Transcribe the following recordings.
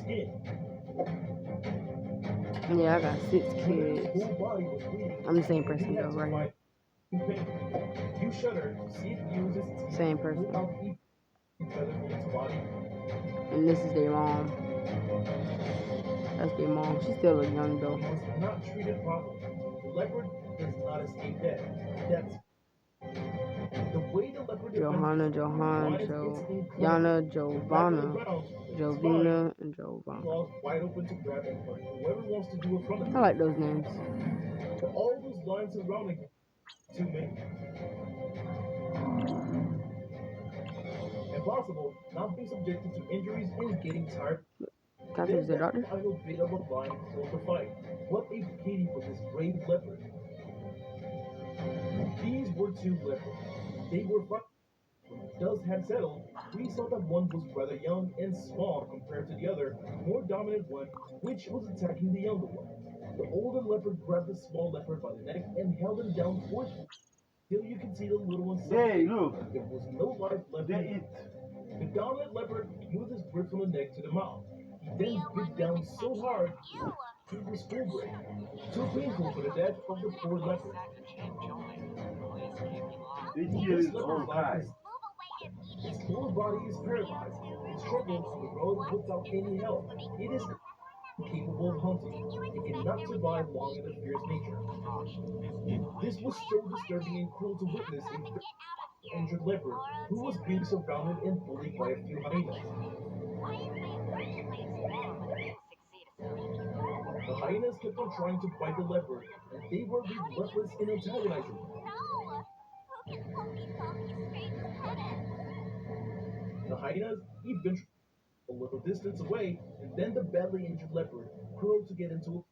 skin. Yeah, I got 6 kids. His whole body was bleeding. I'm the same person though, right here. You shudder to see it use its teeth Same person. without each other from its body. And this is their mom. That's their mom. She still look young though. He was not treated properly. The leopard does not escape death. That's the way the leopard Johanna, Yana, Jovina, and Jovana. Claws wide open to grab and fight whoever wants to do it from I like those names. For all those lines surrounding him, too many. Impossible not being subjected to injuries and getting tired. Catherine's the doctor. Final bit of a line killed the fight. What a pity for this brave leopard. These were 2 leopards. They were fighting. When the dust had settled, we saw that one was rather young and small compared to the other, more dominant one, which was attacking the younger one. The older leopard grabbed the small leopard by the neck and held him down forcefully. Till you could see the little one suffering. Hey, look. There was no life left in it. The dominant leopard moved his grip from the neck to the mouth. He then bit down so hard he was full break. Too painful for the death of the poor leopard. This is all right. His whole body is paralyzed. He struggles on the road without any help. It is incapable of hunting. It cannot survive long in a fierce nature. This was so disturbing and cruel to witness in the injured leopard, who was being surrounded and bullied by a few hyenas. The hyenas kept on trying to bite the leopard, and they were relentless in antagonizing him. The hyenas eventually a little distance away, and then the badly injured leopard curled to get into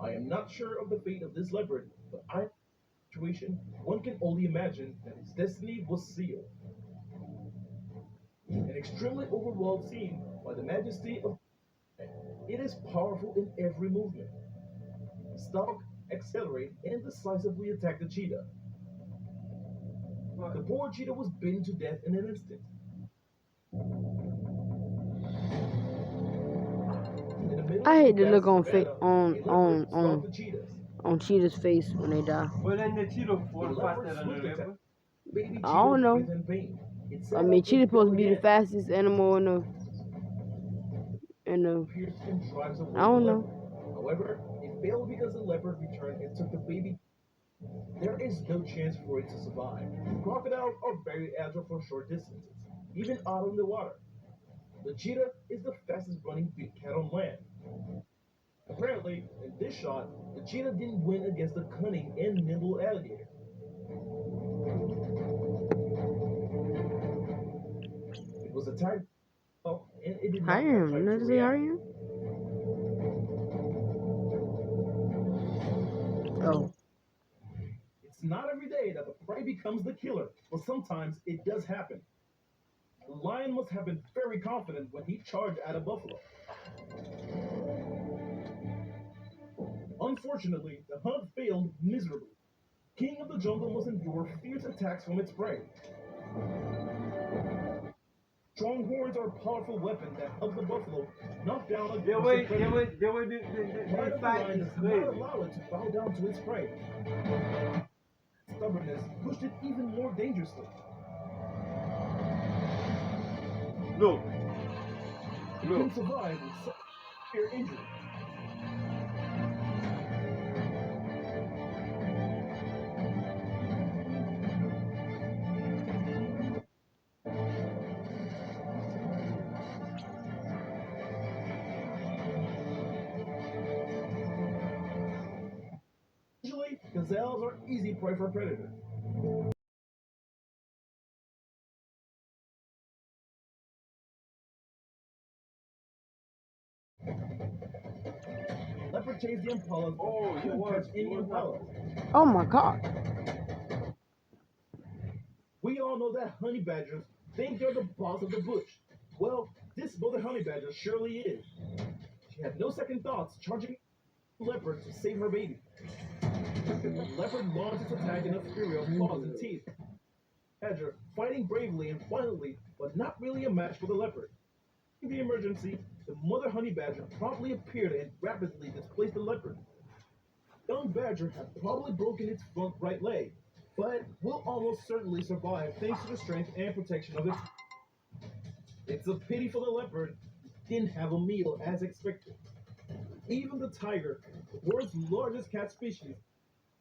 I am not sure of the fate of this leopard, but in this situation, one can only imagine that his destiny was sealed. An extremely overwhelmed scene by the majesty of it is powerful in every movement. Stalk, accelerate, and decisively attack the cheetah. The poor cheetah was bitten to death in an instant. I hate the look on cheetah's face when they die. Well, then the cheetah fall faster than the leopard. I don't know. I mean, cheetah's supposed to be the fastest animal in the. I don't know. However, it failed because the leopard returned and took the baby. There is no chance for it to survive. Crocodiles are very agile for short distances, even out on the water. The cheetah is the fastest running big cat on land. Apparently, in this shot, the cheetah didn't win against the cunning and nimble alligator. It was attacked, and it did not Hire him. You know to say hire him? Oh. It's not every day that the prey becomes the killer, but sometimes it does happen. The lion must have been very confident when he charged at a buffalo. Unfortunately, the hunt failed miserably. King of the jungle must endure fierce attacks from its prey. Strong horns are a powerful weapon that helps the buffalo knock down a the fight is crazy. Not allow it to bow down to its prey. Stubbornness pushed it even more dangerously. Look. It can survive with severe injury. Usually, gazelles are easy prey for predators. Leopard chased the impalas. Oh, you watch any impala. Oh my God. We all know that honey badgers think they're the boss of the bush. Well, this mother honey badger surely is. She had no second thoughts, charging the leopard to save her baby. The leopard launched its attack in a fury of claws and teeth. Badger fighting bravely and violently, but not really a match for the leopard. In the emergency, the mother honey badger promptly appeared and rapidly displaced the leopard. Young badger had probably broken its front right leg, but will almost certainly survive thanks to the strength and protection of its. It's a pity for the leopard didn't have a meal as expected. Even the tiger, the world's largest cat species,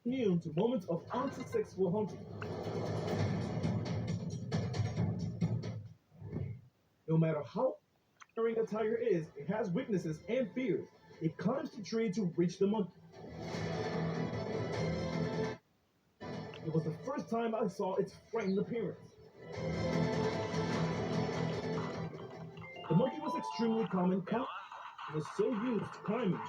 immune to moments of unsuccessful hunting. No matter how daring a tiger is, it has weaknesses and fears. It climbs the tree to reach the monkey. It was the first time I saw its frightened appearance. The monkey was extremely calm and calm. It was so used to climbing.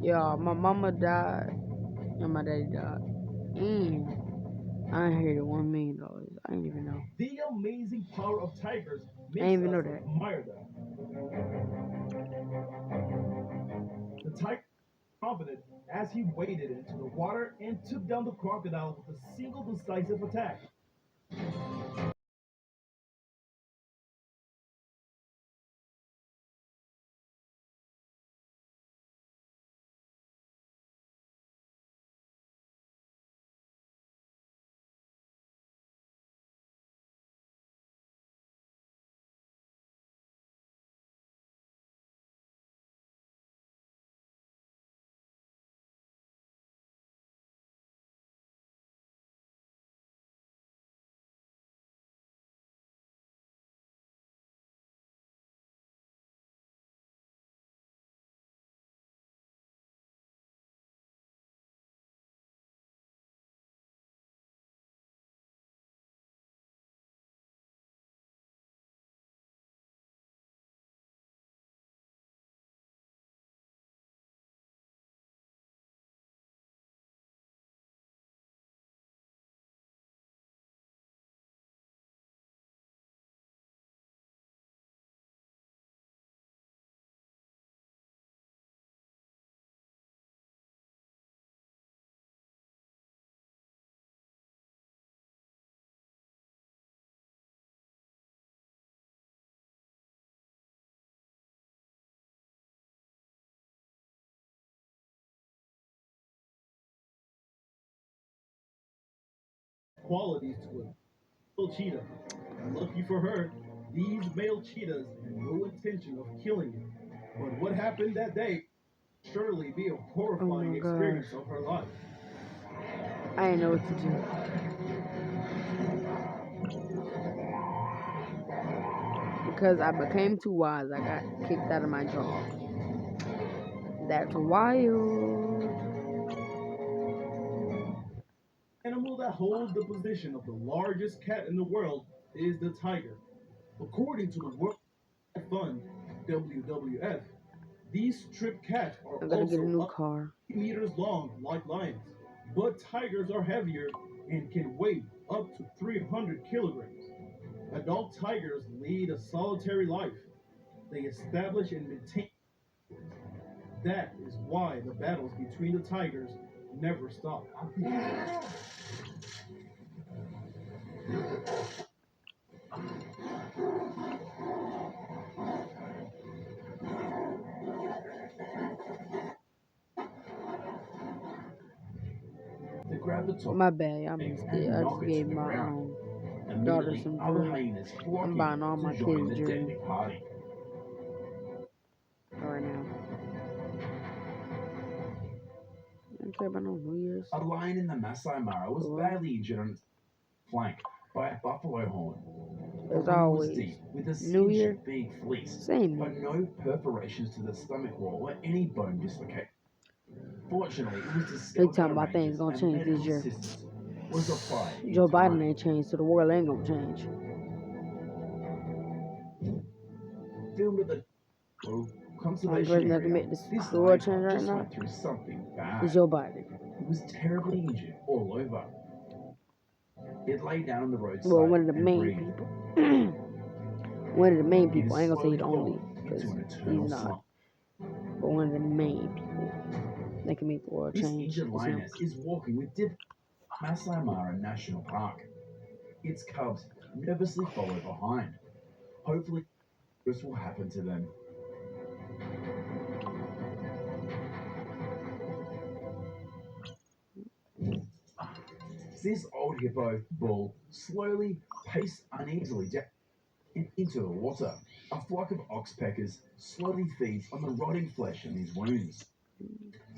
Yeah, my mama died and my daddy died. I inherited $1 million. I didn't even know. The amazing power of tigers I makes didn't even us know that. admire them. The tiger was confident as he waded into the water and took down the crocodile with a single decisive attack. Qualities to a male cheetah. Lucky for her, these male cheetahs had no intention of killing him. But what happened that day surely be a Oh horrifying my experience gosh. of her life. I didn't know what to do. Because I became too wise, I got kicked out of my job. That's wild. Animal that holds the position of the largest cat in the world is the tiger. According to the World Wildlife Fund, WWF, these striped cats are I gotta get a also new up car. to 8 meters long like lions. But tigers are heavier and can weigh up to 300 kilograms. Adult tigers lead a solitary life. They establish and maintain. That is why the battles between the tigers never stop. To grab the top My bad, I missed it. and I knock just it to gave the my ground. daughter Immediately, some other jewelry. hyenas I'm flock in buying all to my join kids the jewelry deadly party. right now. I don't care about no New Year's. A lion in the Masai Mara was Or, badly injured on its flank by a buffalo horn. The as wound was always, deep, with a New Year, cinctured big fleece, same but thing. no perforations to the stomach wall or any bone dislocation. Fortunately, it was They discovered talking by about things rangers gonna and change this medical year. assistance was applied in Joe Biden time. ain't changed, so the world ain't gonna change. Filmed at the Only conservation person that can area, make this this the world lion change cub right just now went through something bad. is Joe Biden. It was terribly injured all over. It lay down on the roadside Well, one of the and main breathed. people. One of the main It people. is I ain't gonna say slowly the only, falling because into an he's eternal not. slump. But one of the main people that can make the world This change injured is him. lioness is walking with difficulty in Masai Mara National Park. Its cubs nervously follow behind. Hopefully, this will happen to them. This old hippo bull slowly paced uneasily down and into the water. A flock of oxpeckers slowly feeds on the rotting flesh in his wounds.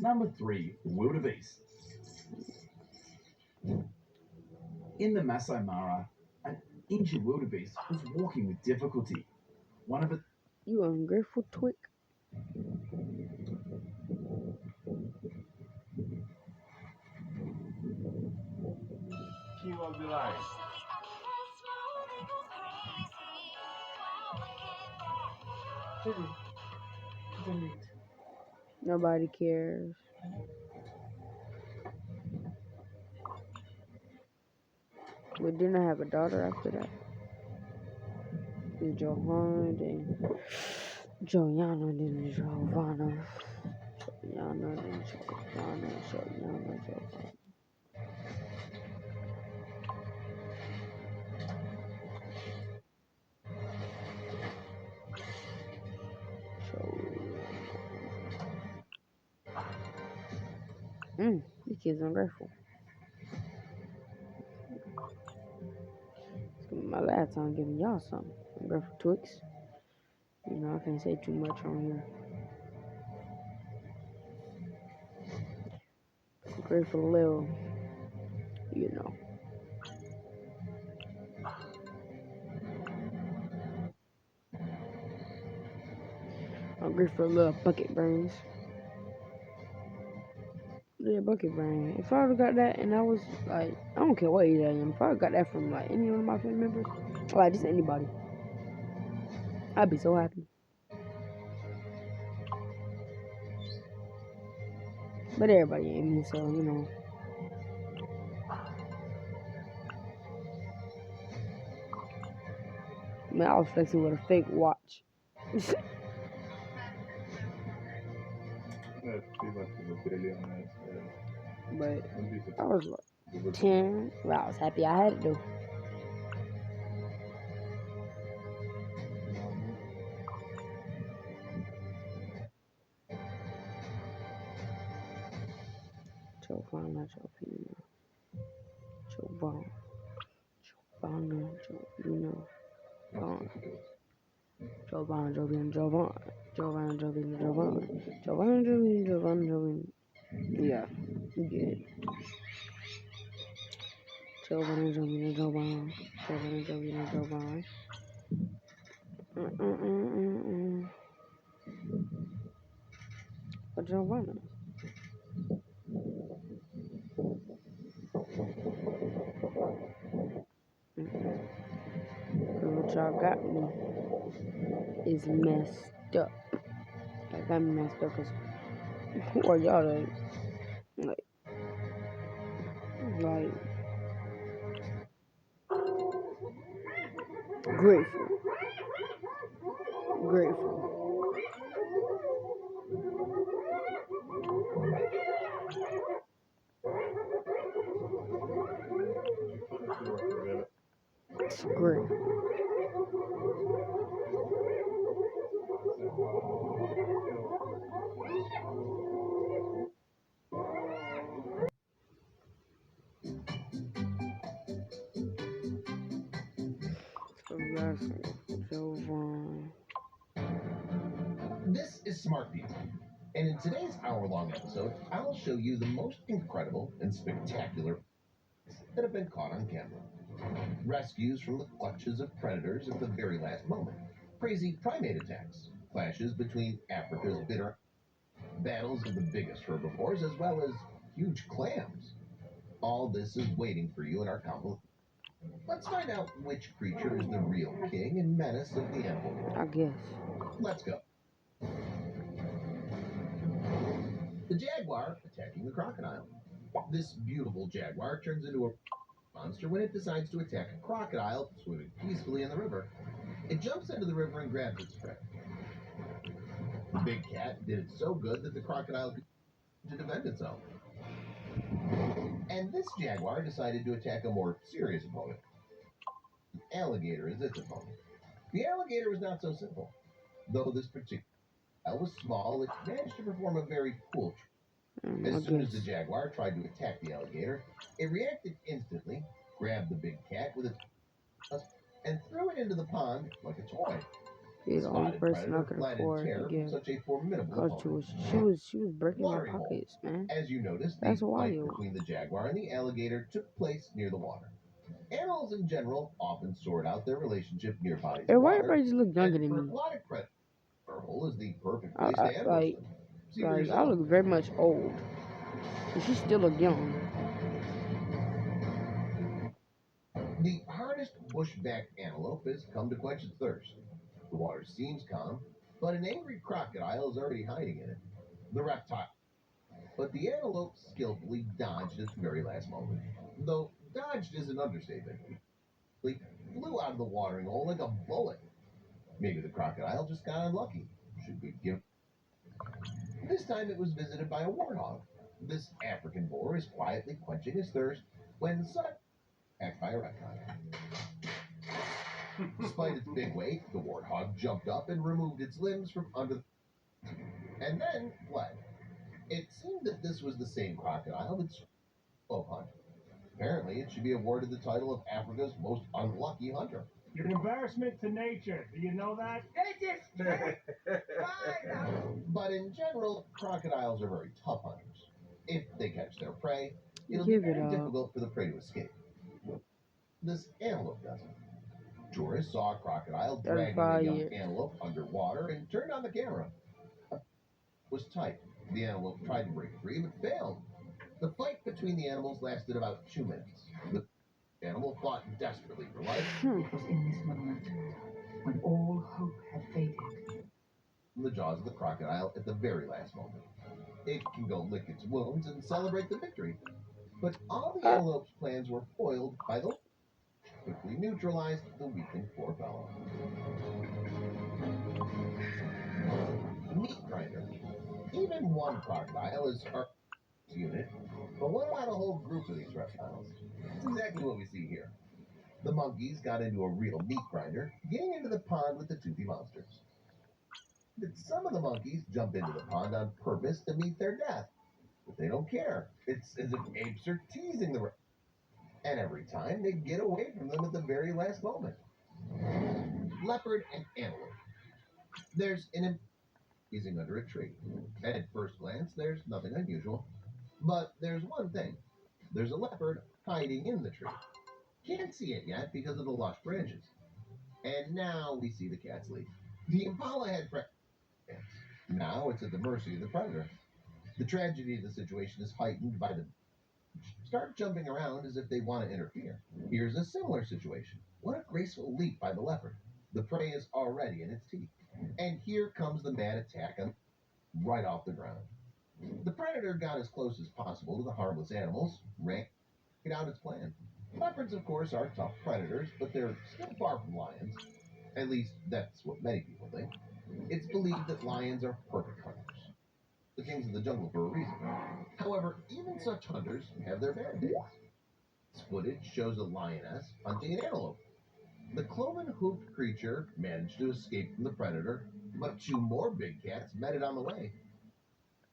Number 3, wildebeest. In the Masai Mara, an injured wildebeest was walking with difficulty. One of its You ungrateful twig. She gonna be like, Nobody cares. We didn't have a daughter after that. It's Johanna, then Joanna, then Giovanna. Joanna, then Giovanna, Joanna, Giovanna. These kids ungrateful. It's gonna be my last time giving y'all something. Ungrateful Twix. You know, I can't say too much on here. Grateful Lil, you know. I'm grateful Lil Bucket Brains. Yeah, Bucket Brain. If I would have got that and I was like, I don't care what age I am, if I got that from like any one of my family members, like just anybody, I'd be so happy. But everybody ain't me, so you know. Man, I was flexing with a fake watch. But I was like 10. Well, I was happy I had it though. Giovanna, Giovanna, Giovanna, Giovanna, Giovanna, Giovanna, Giovanna, Giovanna, Giovanna, Giovanna, Giovanna, Giovanna, Giovanna, Giovanna, Giovanna. Yeah, you get it. Giovanna, Giovanna, Giovanna, Giovanna, Giovanna, Giovanna. But Giovanna. Cause what y'all got me is messed up. I got me messed up cause who are y'all to like grateful. Grateful. It's great. So guys, Giovanna. This is Smart People, and in today's hour-long episode, I'll show you the most incredible and spectacular that have been caught on camera. Rescues from the clutches of predators at the very last moment. Crazy primate attacks. Clashes between Africa's bitter battles of the biggest herbivores as well as huge clams. All this is waiting for you in our compilation. Let's find out which creature is the real king and menace of the animal world. I guess. Let's go. The jaguar attacking the crocodile. This beautiful jaguar turns into a monster when it decides to attack a crocodile swimming peacefully in the river. It jumps into the river and grabs its prey. The big cat did it so good that the crocodile could defend itself. And this jaguar decided to attack a more serious opponent. An alligator is its opponent. The alligator was not so simple. Though this particular was small, it managed to perform a very cool trick. As soon as the jaguar tried to attack the alligator, it reacted instantly, grabbed the big cat with its tusk, and threw it into the pond like a toy. You're the only person I could afford to give. Such a formidable Cause she was breaking my pockets, man. As you noticed, That's the fight wild. between the jaguar and the alligator took place near the water. Animals in general often sort out their relationship near bodies And of why water. everybody just look younger And than for me? aquatic predators, our hole is the perfect place to ambush Like, them. See for I yourself. look very much old. And she still look young. The hardest bushback antelope has come to quench its thirst. The water seems calm, but an angry crocodile is already hiding in it. the reptile. But the antelope skillfully dodged at the very last moment. Though dodged is an understatement. He flew out of the watering hole like a bullet. Maybe the crocodile just got unlucky. Should we give? This time it was visited by a warthog. This African boar is quietly quenching his thirst when suddenly attacked by a reptile. Despite its big weight, the warthog jumped up and removed its limbs from under and then fled. It seemed that this was the same crocodile that spoke hunt. Apparently, it should be awarded the title of Africa's most unlucky hunter. You're an embarrassment to nature. Do you know that? But in general, crocodiles are very tough hunters. If they catch their prey, it'll be Give it very up. difficult for the prey to escape. This antelope doesn't. Tourists saw a crocodile dragging a 35 young years. antelope underwater and turned on the camera. It was tight. The antelope tried to break free but failed. The fight between the animals lasted about 2 minutes. The animal fought desperately for life. It was in this moment, when all hope had faded, From the jaws of the crocodile at the very last moment. It can go lick its wounds and celebrate the victory. But all the antelope's plans were foiled by the quickly neutralized the weakened poor fellow. Meat grinder. Even one crocodile is our unit, but what about a whole group of these reptiles? That's exactly what we see here. The monkeys got into a real meat grinder, getting into the pond with the toothy monsters. But some of the monkeys jump into the pond on purpose to meet their death. But they don't care. It's as if apes are teasing the and every time they get away from them at the very last moment. Leopard and antelope. There's an teasing under a tree. And at first glance, there's nothing unusual. But there's one thing. There's a leopard hiding in the tree. Can't see it yet because of the lush branches. And now we see the cats leave. The impala had friends. Now it's at the mercy of the predator. The tragedy of the situation is heightened by the start jumping around as if they want to interfere. Here's a similar situation. What a graceful leap by the leopard. The prey is already in its teeth. And here comes the mad attack on right off the ground. The predator got as close as possible to the harmless animals, ran out its plan. Leopards, of course, are tough predators, but they're still far from lions. At least, that's what many people think. It's believed that lions are perfect hunters. The kings of the jungle for a reason. However, even such hunters have their bad days. This footage shows a lioness hunting an antelope. The cloven-hoofed creature managed to escape from the predator, but 2 more big cats met it on the way.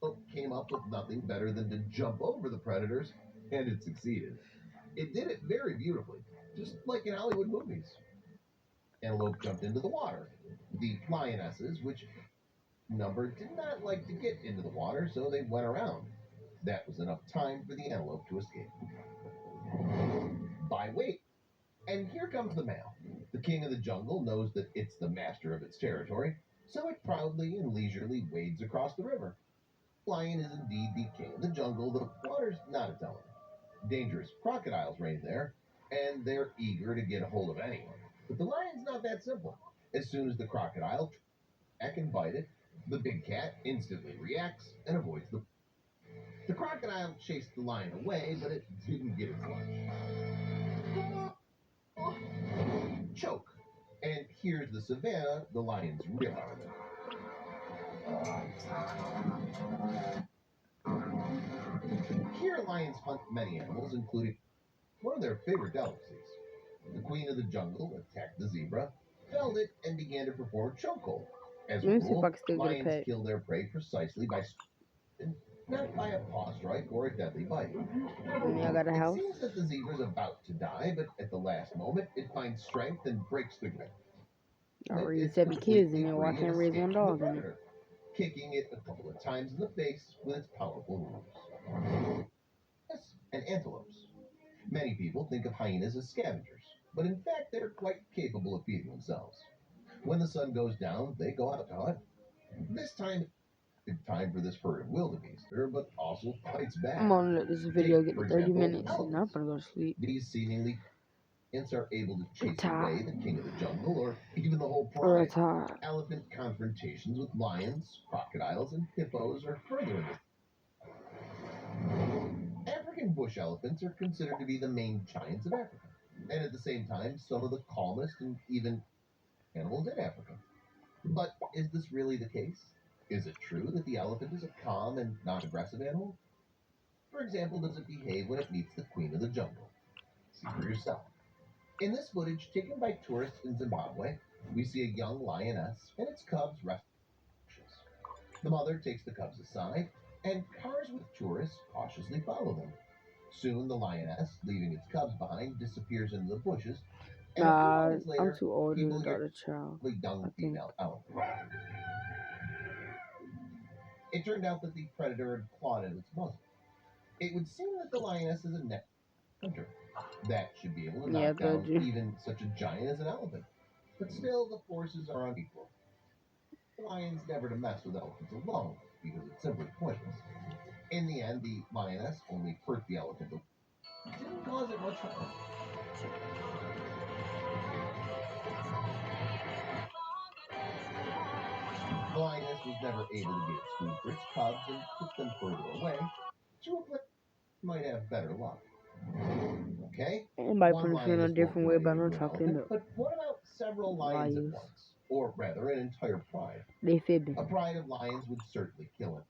It came up with nothing better than to jump over the predators, and it succeeded. It did it very beautifully, just like in Hollywood movies. Antelope jumped into the water. The lionesses, which number did not like to get into the water, so they went around. That was enough time for the antelope to escape. By weight. And here comes the male. The king of the jungle knows that it's the master of its territory, so it proudly and leisurely wades across the river. Lion is indeed the king of the jungle, the water's not its element. Dangerous crocodiles reign there, and they're eager to get a hold of anyone. But the lion's not that simple. As soon as the crocodile can bite it, the big cat instantly reacts and avoids the. The crocodile chased the lion away, but it didn't get its lunch. Choke. And here's the savannah, the lion's real element. Here, lions hunt many animals, including one of their favorite delicacies. The queen of the jungle attacked the zebra, felled it, and began to perform chokehold. As a Let me see if rule, I can still get a lions pet. kill their prey precisely by not by a paw strike or a deadly bite. And I got a It house. seems that the zebra's about to die, but at the last moment, it finds strength and breaks the grip. I It's raised 7 kids in completely there. Why free can't I and raise one escapes from the dog in there? predator, kicking it a couple of times in the face with its powerful hooves. Yes, and antelopes. Many people think of hyenas as scavengers, but in fact they're quite capable of feeding themselves. When the sun goes down, they go out to hunt. This time, it's time for this herd of wildebeest, but also fights back. I'm gonna let this video Take, get for to 30 example, minutes and I'm elephants. gonna go to sleep. These seemingly Lions are able to chase Retire. away the king of the jungle or even the whole pride. Retire. Elephant confrontations with lions, crocodiles, and hippos are further in this. African bush elephants are considered to be the main giants of Africa, and at the same time, some of the calmest and even animals in Africa. But is this really the case? Is it true that the elephant is a calm and non-aggressive animal? For example, does it behave when it meets the queen of the jungle? See for yourself. In this footage taken by tourists in Zimbabwe, we see a young lioness and its cubs resting. The mother takes the cubs aside, and cars with tourists cautiously follow them. Soon the lioness, leaving its cubs behind, disappears into the bushes, and a few Nah, moments I'm later, too old to people hear adopt a child. a young I think. female elephant. It turned out that the predator had clawed at its muzzle. It would seem that the lioness is a net hunter that should be able to Yeah, I knock told down you. even such a giant as an elephant. But still, the forces are unequal. The lion's never to mess with elephants alone because it's simply pointless. In the end, the lioness only hurt the elephant. It didn't cause it much harm. The lioness was never able to get its food for its cubs and took them further away to a place might have better luck. Okay, Everybody one punishing in a lioness won't different do way about anything no to an chocolate elephant, milk. but what about several lions at Liars. once? Or rather, an entire pride. They fibbing. A pride of lions would certainly kill it.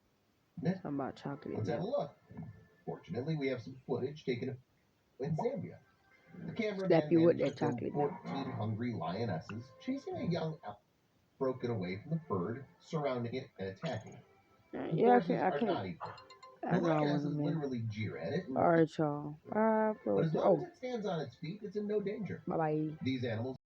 Talking about chocolate Let's have a milk. look. Fortunately, we have some footage taken in Zambia. The Slap cameraman you with managed to that film chocolate 14 milk. hungry lionesses chasing a young elephant, broken away from the herd, surrounding it and attacking it. The Yeah, forces I are can't. not equal. I The know I wasn't, lionesses man. literally jeer at it, Alright, y'all. Bye. but as long Oh, as it stands on its feet, it's in no danger. bye bye. These animals